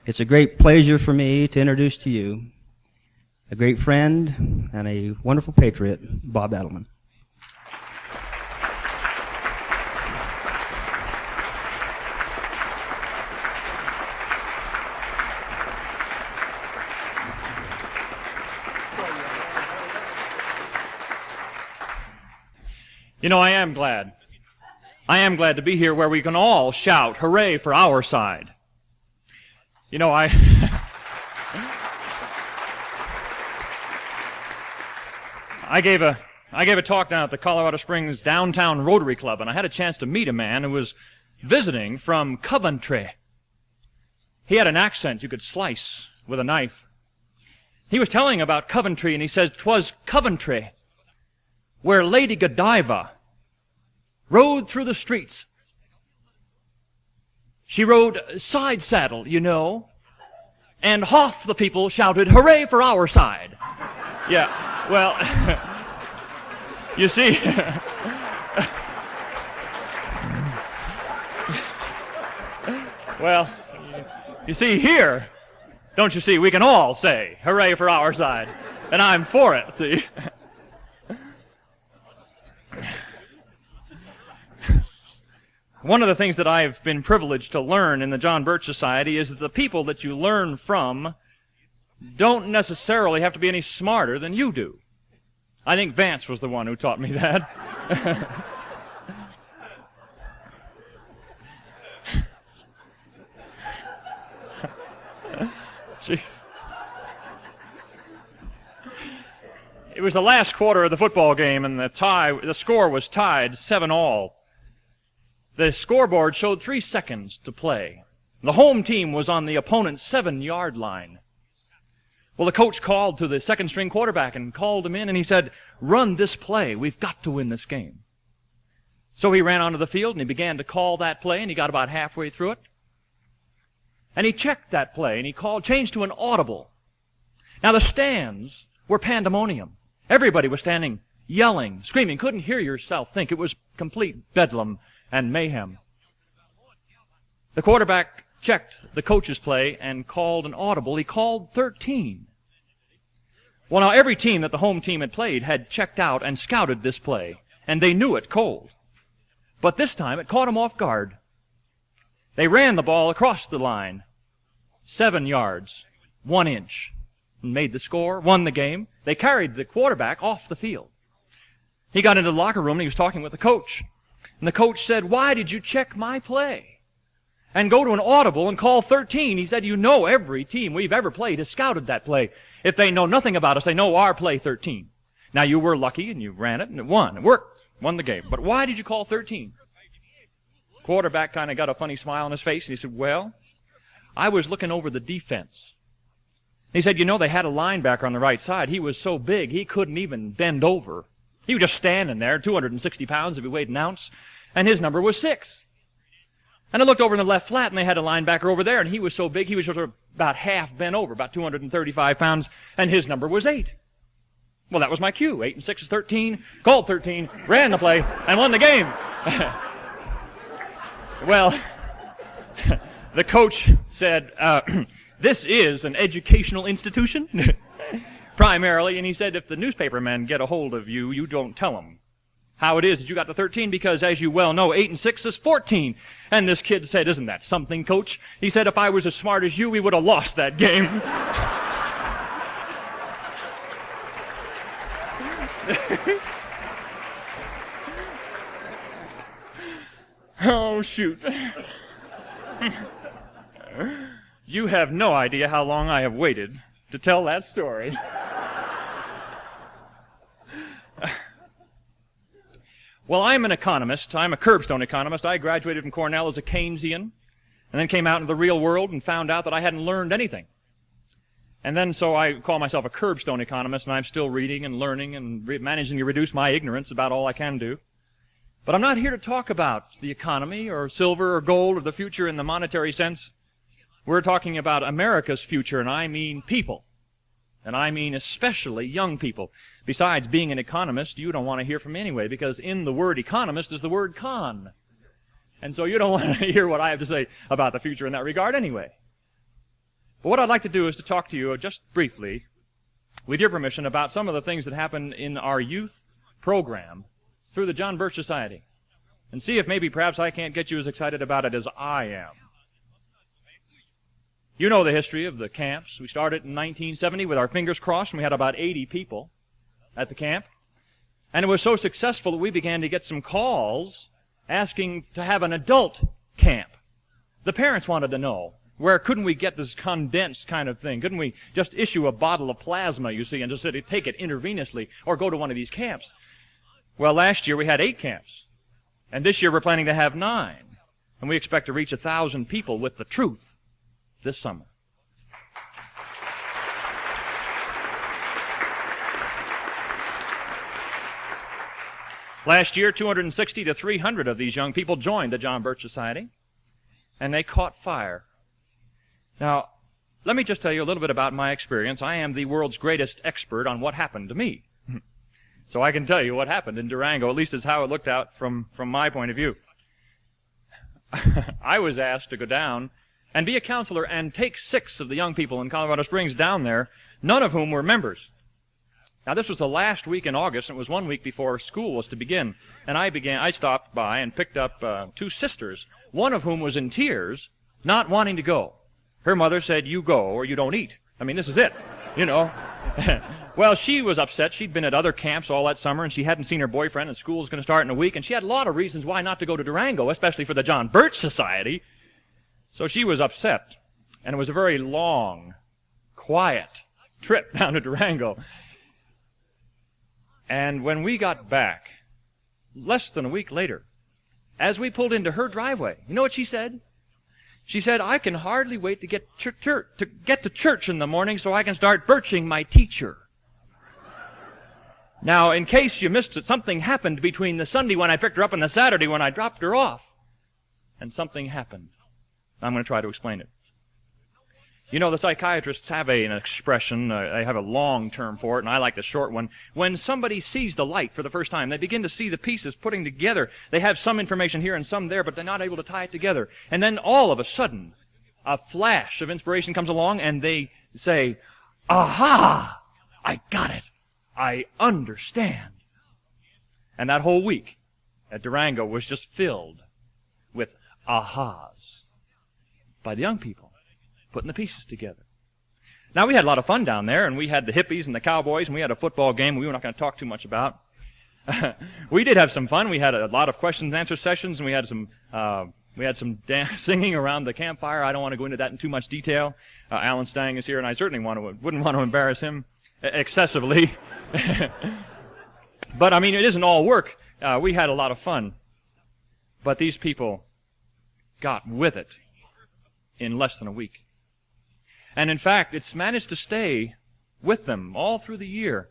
It's a great pleasure for me to introduce to you a great friend and a wonderful patriot, Bob Adelmann. You know, I am glad. I am glad to be here where we can all shout, hooray for our side. You know, I gave a talk down at the Colorado Springs Downtown Rotary Club, and I had a chance to meet a man who was visiting from Coventry. He had an accent you could slice with a knife. He was telling about Coventry, and he says, "'Twas Coventry where Lady Godiva rode through the streets. She rode side saddle, you know, and half the people shouted, 'Hooray for our side.'" Yeah, well, you see, well, you see here, don't you see, we can all say, "Hooray for our side," and I'm for it, see. One of the things that I've been privileged to learn in the John Birch Society is that the people that you learn from don't necessarily have to be any smarter than you do. I think Vance was the one who taught me that. Jeez. It was the last quarter of the football game, and the score was tied 7-all. The scoreboard showed 3 seconds to play. The home team was on the opponent's 7-yard line. Well, the coach called to the second-string quarterback and called him in, and he said, "Run this play. We've got to win this game." So he ran onto the field, and he began to call that play, and he got about halfway through it. And he checked that play, and he changed to an audible. Now, the stands were pandemonium. Everybody was standing, yelling, screaming, couldn't hear yourself think. It was complete bedlam and mayhem. The quarterback checked the coach's play and called an audible. He called 13. Well, now every team that the home team had played had checked out and scouted this play, and they knew it cold. But this time it caught them off guard. They ran the ball across the line, 7 yards, 1 inch, and made the score, won the game. They carried the quarterback off the field. He got into the locker room and he was talking with the coach. And the coach said, "Why did you check my play and go to an audible and call 13? He said, "You know every team we've ever played has scouted that play. If they know nothing about us, they know our play 13. Now, you were lucky and you ran it and it won. It worked. Won the game. But why did you call 13? Quarterback kind of got a funny smile on his face, and he said, "Well, I was looking over the defense." He said, "You know, they had a linebacker on the right side. He was so big he couldn't even bend over. He was just standing there, 260 pounds if he weighed an ounce, and his number was 6. And I looked over in the left flat, and they had a linebacker over there, and he was so big he was sort of about half bent over, about 235 pounds, and his number was 8. Well, that was my cue. 8 and 6 is 13, called 13, ran the play, and won the game. Well, the coach said, "This is an educational institution." Primarily, and he said, "If the newspaper men get a hold of you, you don't tell them how it is that you got to 13, because as you well know, 8 and 6 is 14. And this kid said, "Isn't that something, Coach?" He said, "If I was as smart as you, we would have lost that game." Oh, shoot. You have no idea how long I have waited to tell that story. Well, I'm an economist. I'm a curbstone economist. I graduated from Cornell as a Keynesian, and then came out into the real world and found out that I hadn't learned anything. And then so I call myself a curbstone economist, and I'm still reading and learning and managing to reduce my ignorance about all I can do. But I'm not here to talk about the economy or silver or gold or the future in the monetary sense. We're talking about America's future, and I mean people. And I mean especially young people. Besides, being an economist, you don't want to hear from me anyway, because in the word economist is the word con. And so you don't want to hear what I have to say about the future in that regard anyway. But what I'd like to do is to talk to you just briefly, with your permission, about some of the things that happen in our youth program through the John Birch Society, and see if maybe perhaps I can't get you as excited about it as I am. You know the history of the camps. We started in 1970 with our fingers crossed, and we had about 80 people at the camp. And it was so successful that we began to get some calls asking to have an adult camp. The parents wanted to know, where couldn't we get this condensed kind of thing? Couldn't we just issue a bottle of plasma, you see, and just take it intravenously, or go to one of these camps? Well, last year we had 8 camps, and this year we're planning to have 9, and we expect to reach 1,000 people with the truth this summer. Last year, 260 to 300 of these young people joined the John Birch Society, and they caught fire. Now, let me just tell you a little bit about my experience. I am the world's greatest expert on what happened to me. So I can tell you what happened in Durango, at least is how it looked out from my point of view. I was asked to go down and be a counselor and take 6 of the young people in Colorado Springs down there, none of whom were members. Now, this was the last week in August, and it was 1 week before school was to begin. And I stopped by and picked up 2 sisters, one of whom was in tears, not wanting to go. Her mother said, "You go or you don't eat." I mean, this is it, you know. Well, she was upset. She'd been at other camps all that summer, and she hadn't seen her boyfriend, and school was going to start in a week, and she had a lot of reasons why not to go to Durango, especially for the John Birch Society. So she was upset, and it was a very long, quiet trip down to Durango. And when we got back, less than a week later, as we pulled into her driveway, you know what she said? She said, "I can hardly wait to get to church in the morning so I can start birching my teacher." Now, in case you missed it, something happened between the Sunday when I picked her up and the Saturday when I dropped her off. And something happened. I'm going to try to explain it. You know, the psychiatrists have an expression, they have a long term for it, and I like the short one. When somebody sees the light for the first time, they begin to see the pieces putting together. They have some information here and some there, but they're not able to tie it together. And then all of a sudden, a flash of inspiration comes along, and they say, "Aha! I got it. I understand." And that whole week at Durango was just filled with ahas by the young people, putting the pieces together. Now, we had a lot of fun down there, and we had the hippies and the cowboys, and we had a football game we were not going to talk too much about. We did have some fun. We had a lot of questions and answer sessions, and we had some singing around the campfire. I don't want to go into that in too much detail. Alan Stang is here, and I certainly wouldn't want to embarrass him excessively. But, I mean, it isn't all work. We had a lot of fun. But these people got with it in less than a week. And in fact, it's managed to stay with them all through the year.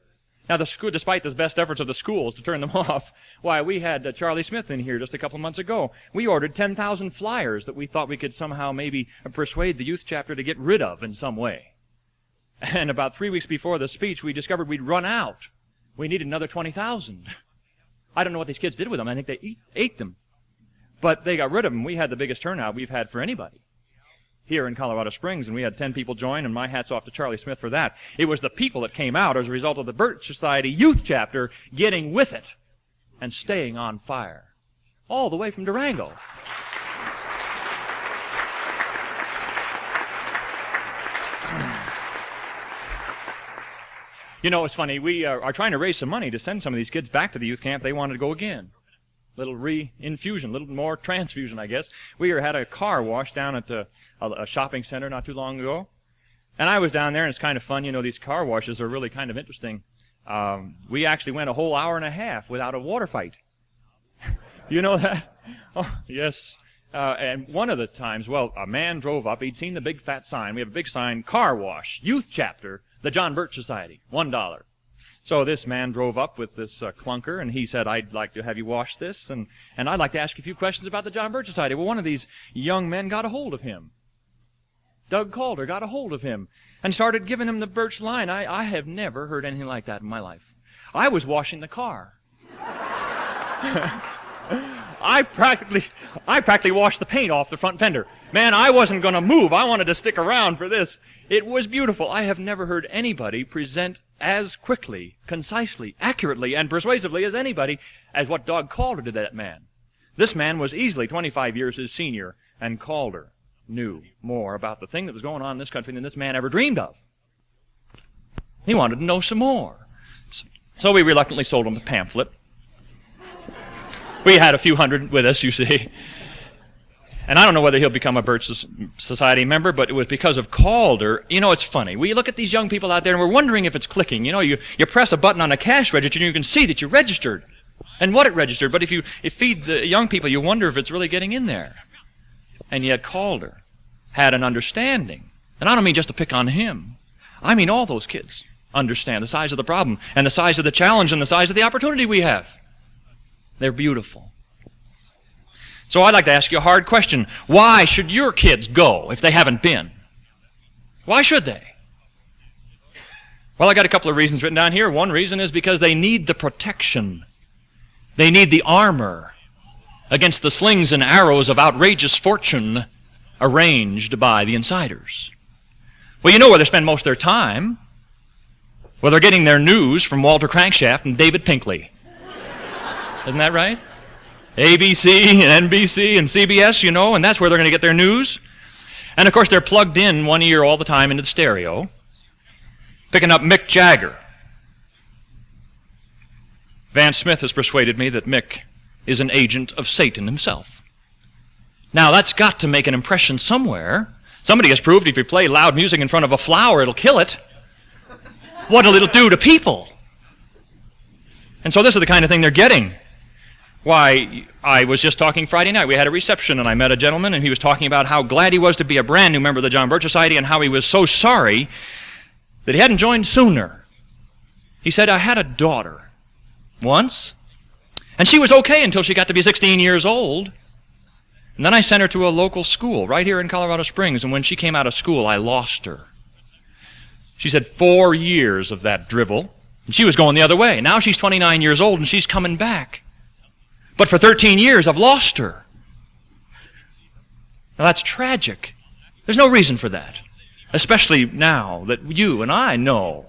Now, the school, despite the best efforts of the schools to turn them off, why, we had Charlie Smith in here just a couple of months ago. We ordered 10,000 flyers that we thought we could somehow maybe persuade the youth chapter to get rid of in some way. And about 3 weeks before the speech, we discovered we'd run out. We needed another 20,000. I don't know what these kids did with them. I think they ate them. But they got rid of them. We had the biggest turnout we've had for anybody here in Colorado Springs, and we had 10 people join, and my hat's off to Charlie Smith for that. It was the people that came out as a result of the Birch Society youth chapter getting with it and staying on fire, all the way from Durango. You know, it's funny, we are trying to raise some money to send some of these kids back to the youth camp. They wanted to go again. Little re-infusion, little more transfusion, I guess. We had a car wash down at a shopping center not too long ago. And I was down there, and it's kind of fun. You know, these car washes are really kind of interesting. We actually went a whole hour and a half without a water fight. You know that? Oh, yes. And one of the times, well, a man drove up. He'd seen the big fat sign. We have a big sign, car wash, youth chapter, the John Birch Society, $1. So this man drove up with this clunker, and he said, "I'd like to have you wash this, and I'd like to ask you a few questions about the John Birch Society." Well, one of these young men got a hold of him. Doug Calder got a hold of him and started giving him the Birch line. I have never heard anything like that in my life. I was washing the car. I practically washed the paint off the front fender. Man, I wasn't going to move. I wanted to stick around for this. It was beautiful. I have never heard anybody present as quickly, concisely, accurately, and persuasively as anybody as what Doug Calder did to that man. This man was easily 25 years his senior, and Calder knew more about the thing that was going on in this country than this man ever dreamed of. He wanted to know some more. So we reluctantly sold him a pamphlet. We had a few hundred with us, you see. And I don't know whether he'll become a Birch Society member, but it was because of Calder. You know, it's funny. We look at these young people out there, and we're wondering if it's clicking. You know, you press a button on a cash register, and you can see that you registered and what it registered. But if you feed the young people, you wonder if it's really getting in there. And yet Calder had an understanding. And I don't mean just to pick on him. I mean all those kids understand the size of the problem and the size of the challenge and the size of the opportunity we have. They're beautiful. So I'd like to ask you a hard question. Why should your kids go if they haven't been? Why should they? Well, I got a couple of reasons written down here. One reason is because they need the protection. They need the armor against the slings and arrows of outrageous fortune arranged by the insiders. Well, you know where they spend most of their time. Well, they're getting their news from Walter Crankshaft and David Pinkley. Isn't that right? ABC and NBC and CBS, you know, and that's where they're going to get their news. And, of course, they're plugged in one ear all the time into the stereo, picking up Mick Jagger. Vance Smith has persuaded me that Mick is an agent of Satan himself. Now, that's got to make an impression somewhere. Somebody has proved if you play loud music in front of a flower, it'll kill it. What'll it do to people? And so this is the kind of thing they're getting. Why, I was just talking Friday night. We had a reception, and I met a gentleman, and he was talking about how glad he was to be a brand new member of the John Birch Society and how he was so sorry that he hadn't joined sooner. He said, I had a daughter once, and she was okay until she got to be 16 years old. And then I sent her to a local school right here in Colorado Springs, and when she came out of school, I lost her. She said 4 years of that dribble, and she was going the other way. Now she's 29 years old, and she's coming back. But for 13 years, I've lost her. Now, that's tragic. There's no reason for that, especially now that you and I know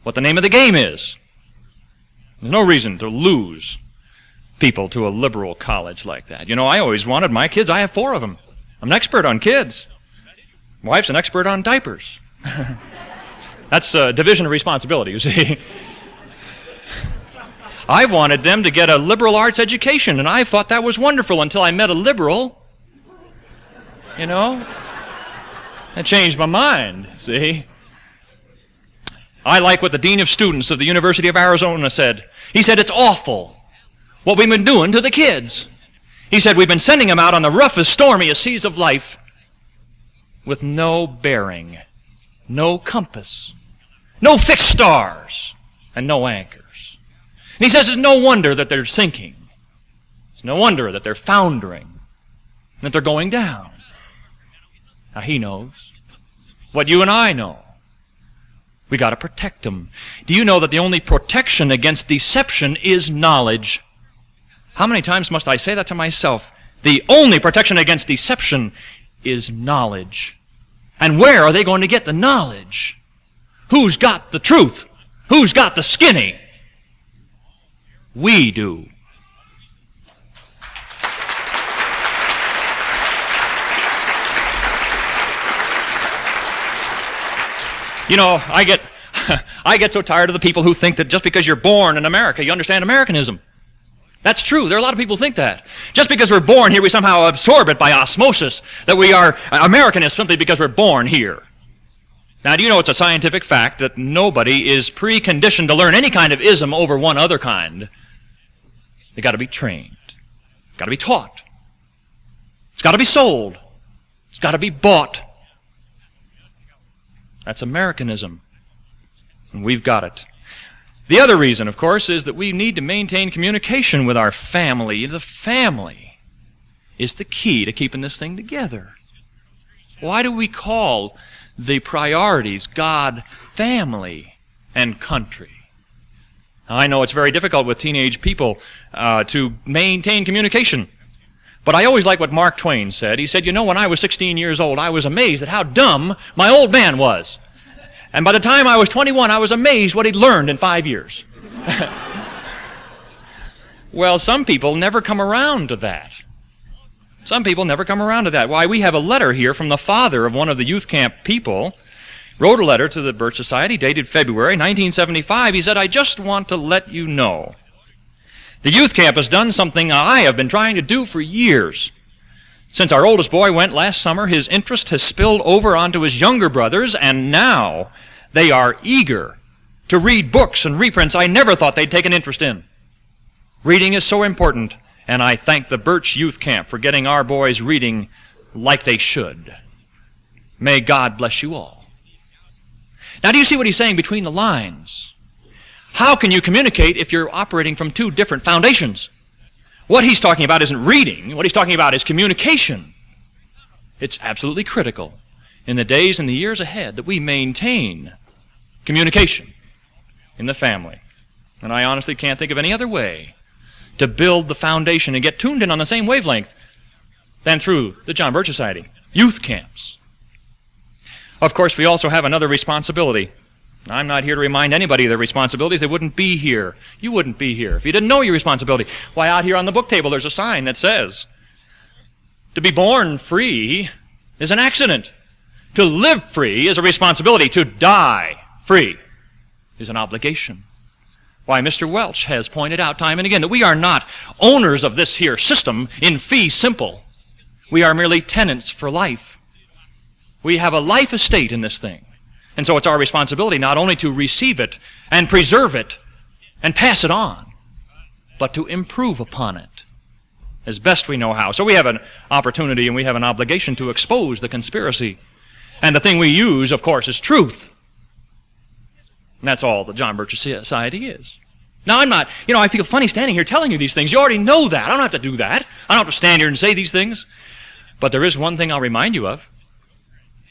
what the name of the game is. There's no reason to lose people to a liberal college like that. You know, I always wanted my kids. I have 4 of them. I'm an expert on kids. My wife's an expert on diapers. That's a division of responsibility, you see. I wanted them to get a liberal arts education, and I thought that was wonderful until I met a liberal. You know? That changed my mind, see? I like what the Dean of Students of the University of Arizona said. He said, it's awful what we've been doing to the kids. He said, we've been sending them out on the roughest, stormiest seas of life with no bearing, no compass, no fixed stars, and no anchors. And he says it's no wonder that they're sinking. It's no wonder that they're foundering, that they're going down. Now, he knows what you and I know. We got to protect them. Do you know that the only protection against deception is knowledge? How many times must I say that to myself? The only protection against deception is knowledge. And where are they going to get the knowledge? Who's got the truth? Who's got the skinny? We do. You know, I get so tired of the people who think that just because you're born in America, you understand Americanism. That's true. There are a lot of people who think that. Just because we're born here, we somehow absorb it by osmosis, that we are Americanists simply because we're born here. Now, do you know it's a scientific fact that nobody is preconditioned to learn any kind of ism over one other kind? They've got to be trained. Got to be taught. It's got to be sold. It's got to be bought. That's Americanism. And we've got it. The other reason, of course, is that we need to maintain communication with our family. The family is the key to keeping this thing together. Why do we call the priorities God, family, and country? I know it's very difficult with teenage people to maintain communication. But I always like what Mark Twain said. He said, when I was 16 years old, I was amazed at how dumb my old man was. And by the time I was 21, I was amazed what he'd learned in 5 years. Well, some people never come around to that. Some people never come around to that. Why, we have a letter here from the father of one of the youth camp people. Wrote a letter to the Birch Society dated February 1975. He said, I just want to let you know. The youth camp has done something I have been trying to do for years. Since our oldest boy went last summer, his interest has spilled over onto his younger brothers, and now they are eager to read books and reprints I never thought they'd take an interest in. Reading is so important, and I thank the Birch Youth Camp for getting our boys reading like they should. May God bless you all. Now, do you see what he's saying between the lines? How can you communicate if you're operating from two different foundations? What he's talking about isn't reading. What he's talking about is communication. It's absolutely critical in the days and the years ahead that we maintain communication in the family. And I honestly can't think of any other way to build the foundation and get tuned in on the same wavelength than through the John Birch Society youth camps. Of course, we also have another responsibility. I'm not here to remind anybody of their responsibilities. They wouldn't be here. You wouldn't be here if you didn't know your responsibility. Why, out here on the book table there's a sign that says, to be born free is an accident. To live free is a responsibility. To die free is an obligation. Why, Mr. Welch has pointed out time and again that we are not owners of this here system in fee simple. We are merely tenants for life. We have a life estate in this thing. And so it's our responsibility not only to receive it and preserve it and pass it on, but to improve upon it as best we know how. So we have an opportunity and we have an obligation to expose the conspiracy. And the thing we use, of course, is truth. And that's all the John Birch Society is. Now, I'm not, I feel funny standing here telling you these things. You already know that. I don't have to do that. I don't have to stand here and say these things. But there is one thing I'll remind you of,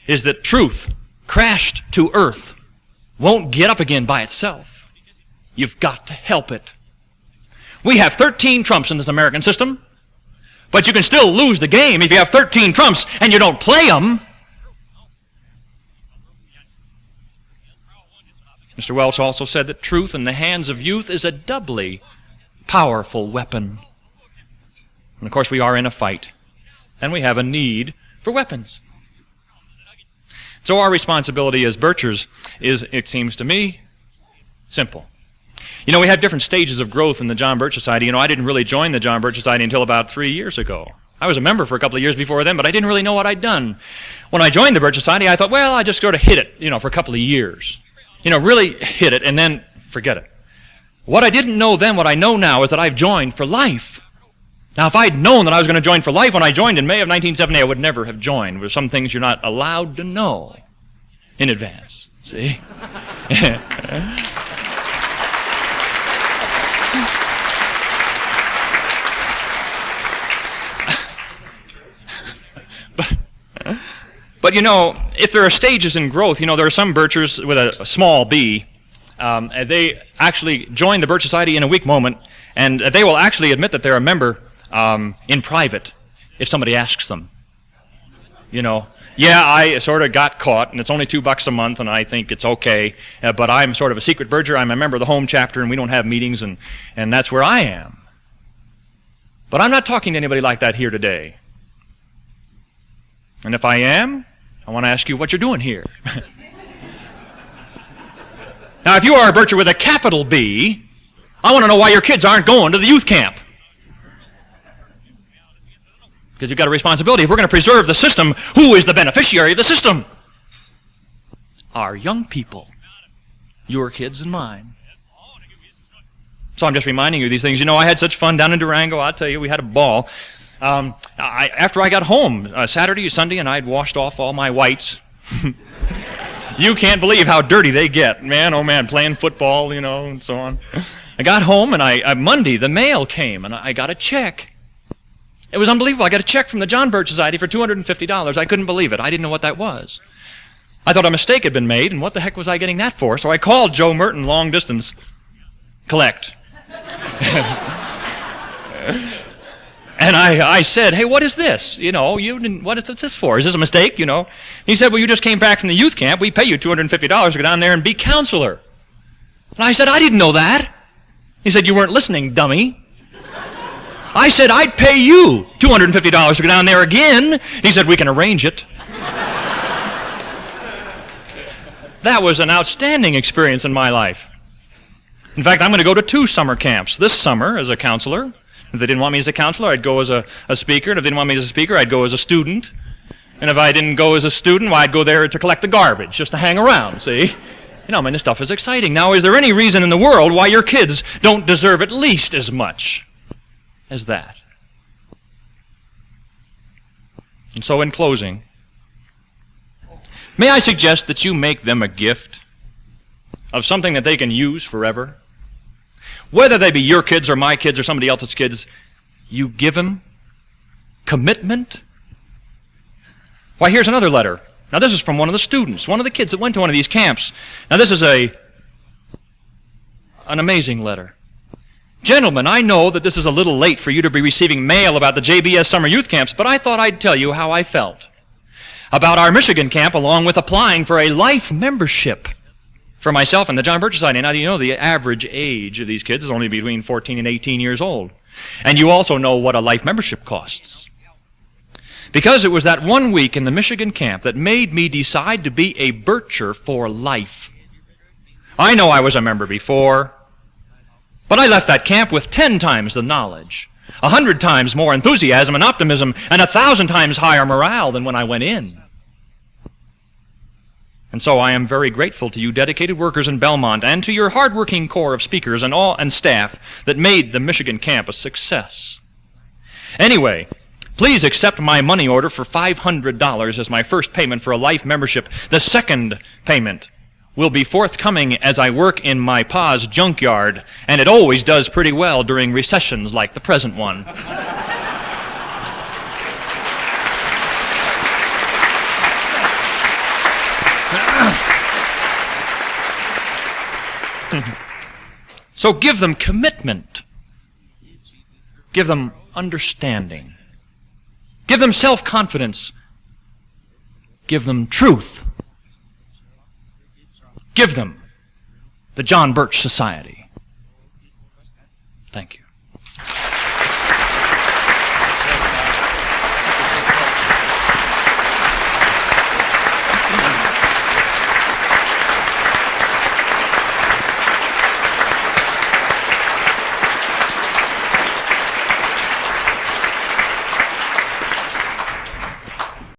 is that truth, crashed to earth, won't get up again by itself. You've got to help it. We have 13 trumps in this American system, but you can still lose the game if you have 13 trumps and you don't play them. Mr. Welch also said that truth in the hands of youth is a doubly powerful weapon. And of course we are in a fight, and we have a need for weapons. So our responsibility as Birchers is, it seems to me, simple. We have different stages of growth in the John Birch Society. I didn't really join the John Birch Society until about 3 years ago. I was a member for a couple of years before then, but I didn't really know what I'd done. When I joined the Birch Society, I thought, well, I just sort of hit it, for a couple of years. Really hit it and then forget it. What I didn't know then, what I know now, is that I've joined for life. Now, if I'd known that I was going to join for life when I joined in May of 1970, I would never have joined. There's some things you're not allowed to know in advance. See? But if there are stages in growth, there are some Birchers with a small b. They actually join the Birch Society in a weak moment, and they will actually admit that they're a member in private if somebody asks them. Yeah, I sort of got caught, and it's only $2 a month, and I think it's okay, but I'm sort of a secret Bircher. I'm a member of the home chapter, and we don't have meetings, and that's where I am. But I'm not talking to anybody like that here today. And if I am, I want to ask you what you're doing here. Now, if you are a Bircher with a capital B, I want to know why your kids aren't going to the youth camp. Because you've got a responsibility. If we're going to preserve the system, who is the beneficiary of the system? Our young people. Your kids and mine. So I'm just reminding you of these things. I had such fun down in Durango. I'll tell you, we had a ball. After I got home, Saturday or Sunday, and I'd washed off all my whites. You can't believe how dirty they get. Man, oh man, playing football, and so on. I got home, and Monday, the mail came, and I got a check. It was unbelievable. I got a check from the John Birch Society for $250. I couldn't believe it. I didn't know what that was. I thought a mistake had been made, and what the heck was I getting that for? So I called Joe Merton long distance, collect. And I said, hey, what is this? What is this for? Is this a mistake, He said, well, you just came back from the youth camp. We pay you $250 to go down there and be counselor. And I said, I didn't know that. He said, you weren't listening, dummy. I said, I'd pay you $250 to go down there again. He said, we can arrange it. That was an outstanding experience in my life. In fact, I'm going to go to 2 summer camps this summer as a counselor. If they didn't want me as a counselor, I'd go as a speaker. And if they didn't want me as a speaker, I'd go as a student. And if I didn't go as a student, well, I'd go there to collect the garbage, just to hang around, see? This stuff is exciting. Now, is there any reason in the world why your kids don't deserve at least as much as that? And so in closing, may I suggest that you make them a gift of something that they can use forever? Whether they be your kids or my kids or somebody else's kids, you give them commitment. Why, here's another letter. Now, this is from one of the students, one of the kids that went to one of these camps. Now, this is an amazing letter. Gentlemen, I know that this is a little late for you to be receiving mail about the JBS summer youth camps, but I thought I'd tell you how I felt about our Michigan camp, along with applying for a life membership for myself and the John Birch Society. Now, the average age of these kids is only between 14 and 18 years old. And you also know what a life membership costs. Because it was that 1 week in the Michigan camp that made me decide to be a Bircher for life. I know I was a member before, but I left that camp with 10 times the knowledge, 100 times more enthusiasm and optimism, and 1,000 times higher morale than when I went in. And so I am very grateful to you dedicated workers in Belmont and to your hardworking corps of speakers and staff that made the Michigan camp a success. Anyway, please accept my money order for $500 as my first payment for a life membership. The second payment will be forthcoming as I work in my pa's junkyard, and it always does pretty well during recessions like the present one. So give them commitment. Give them understanding. Give them self-confidence. Give them truth. Give them the John Birch Society. Thank you.